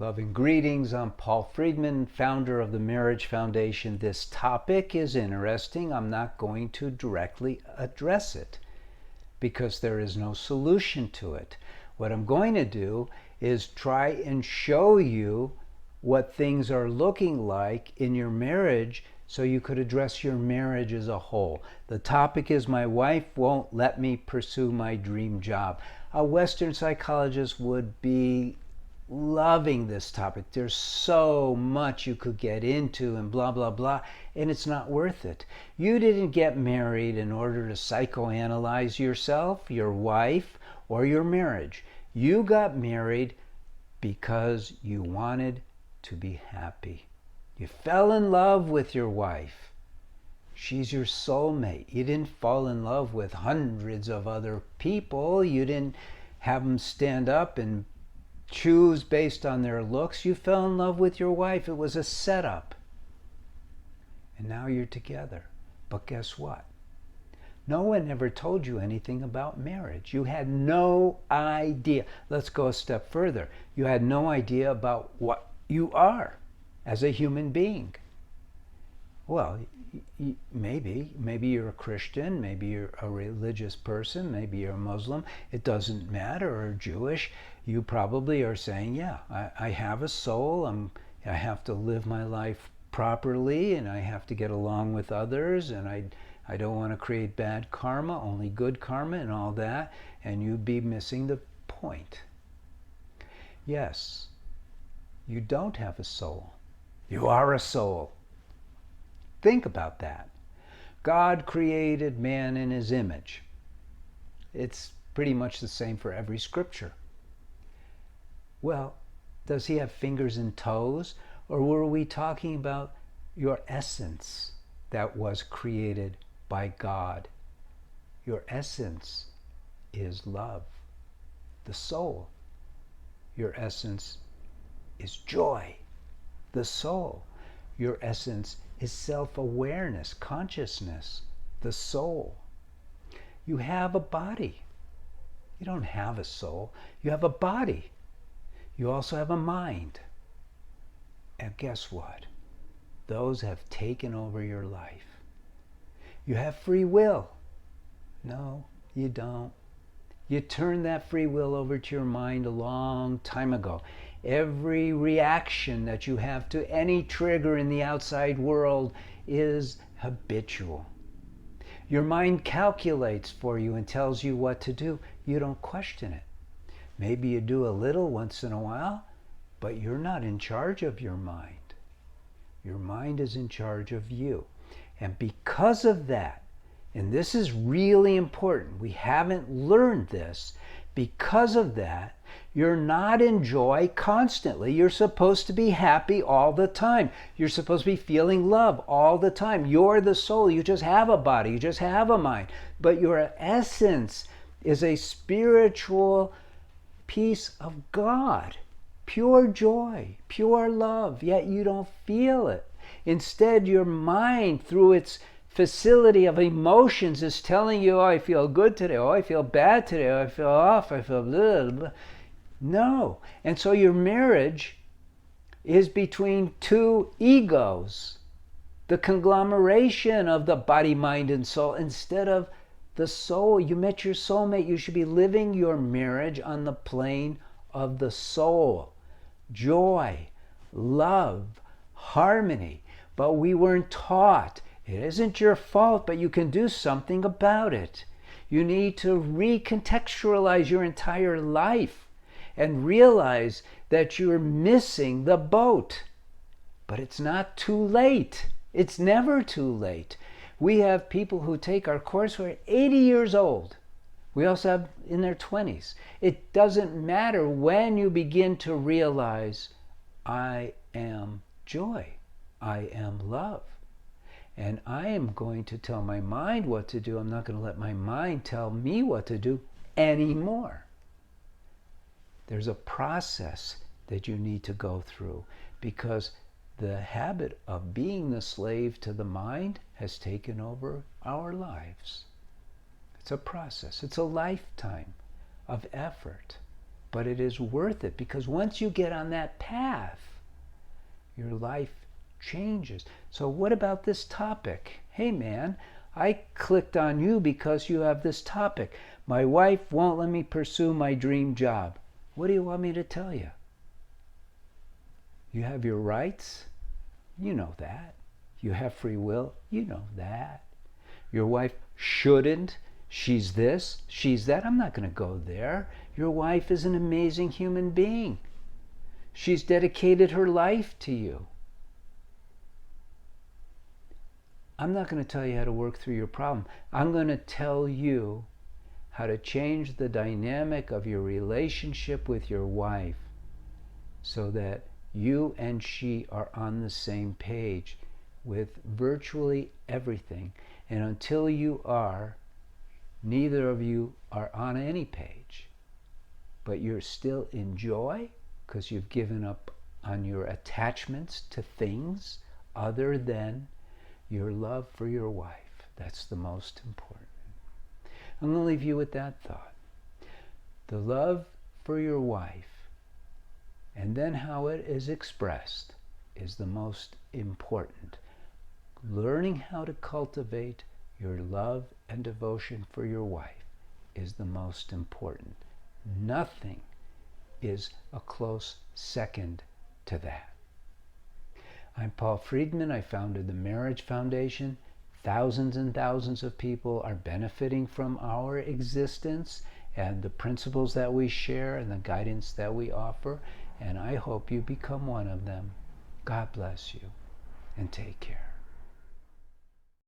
Loving greetings. I'm Paul Friedman, founder of the Marriage Foundation. This topic is interesting. I'm not going to directly address it because there is no solution to it. What I'm going to do is try and show you what things are looking like in your marriage so you could address your marriage as a whole. The topic is my wife won't let me pursue my dream job. A Western psychologist would be loving this topic. There's so much you could get into and blah, blah, blah, and it's not worth it. You didn't get married in order to psychoanalyze yourself, your wife, or your marriage. You got married because you wanted to be happy. You fell in love with your wife. She's your soulmate. You didn't fall in love with hundreds of other people. You didn't have them stand up and choose based on their looks. You fell in love with your wife. It was a setup. And now you're together. But guess what? No one ever told you anything about marriage. You had no idea. Let's go a step further. You had no idea about what you are as a human being. Well, maybe you're a Christian, maybe you're a religious person, maybe you're a Muslim. It doesn't matter, or Jewish. You probably are saying, yeah, I have a soul. I have to live my life properly, and I have to get along with others, and I don't want to create bad karma, only good karma and all that, and you'd be missing the point. Yes, you don't have a soul. You are a soul. Think about that. God created man in his image. It's pretty much the same for every scripture. Well, does he have fingers and toes? Or were we talking about your essence that was created by God? Your essence is love, the soul. Your essence is joy, the soul. Your essence is self-awareness, consciousness, the soul. You have a body. You don't have a soul. You have a body. You also have a mind. And guess what? Those have taken over your life. You have free will. No, you don't. You turned that free will over to your mind a long time ago. Every reaction that you have to any trigger in the outside world is habitual. Your mind calculates for you and tells you what to do. You don't question it. Maybe you do a little once in a while, but you're not in charge of your mind. Your mind is in charge of you. And because of that, and this is really important, we haven't learned this, because of that, you're not in joy constantly. You're supposed to be happy all the time. You're supposed to be feeling love all the time. You're the soul. You just have a body. You just have a mind. But your essence is a spiritual piece of God. Pure joy, pure love, yet you don't feel it. Instead, your mind, through its facility of emotions, is telling you, oh, I feel good today, oh, I feel bad today, oh, I feel off, I feel blah, blah. No. And so your marriage is between two egos, the conglomeration of the body, mind, and soul, instead of the soul. You met your soulmate. You should be living your marriage on the plane of the soul. Joy, love, harmony. But we weren't taught. It isn't your fault, but you can do something about it. You need to recontextualize your entire life and realize that you're missing the boat. But it's not too late. It's never too late. We have people who take our course who are 80 years old. We also have in their 20s. It doesn't matter when you begin to realize, I am joy. I am love. And I am going to tell my mind what to do. I'm not going to let my mind tell me what to do anymore. There's a process that you need to go through because the habit of being the slave to the mind has taken over our lives. It's a process. It's a lifetime of effort. but it is worth it, because once you get on that path, your life changes. So what about this topic? Hey man, I clicked on you because you have this topic. My wife won't let me pursue my dream job. What do you want me to tell you? You have your rights? You know that. You have free will? You know that. Your wife shouldn't. She's this, she's that. I'm not going to go there. Your wife is an amazing human being. She's dedicated her life to you. I'm not going to tell you how to work through your problem. I'm going to tell you how to change the dynamic of your relationship with your wife so that you and she are on the same page with virtually everything. And until you are, neither of you are on any page, but you're still in joy because you've given up on your attachments to things other than your love for your wife. That's the most important. I'm going to leave you with that thought. The love for your wife, and then how it is expressed, is the most important. Learning how to cultivate your love and devotion for your wife is the most important. Nothing is a close second to that. I'm Paul Friedman. I founded the Marriage Foundation. Thousands and thousands of people are benefiting from our existence and the principles that we share and the guidance that we offer, and I hope you become one of them. God bless you, and take care.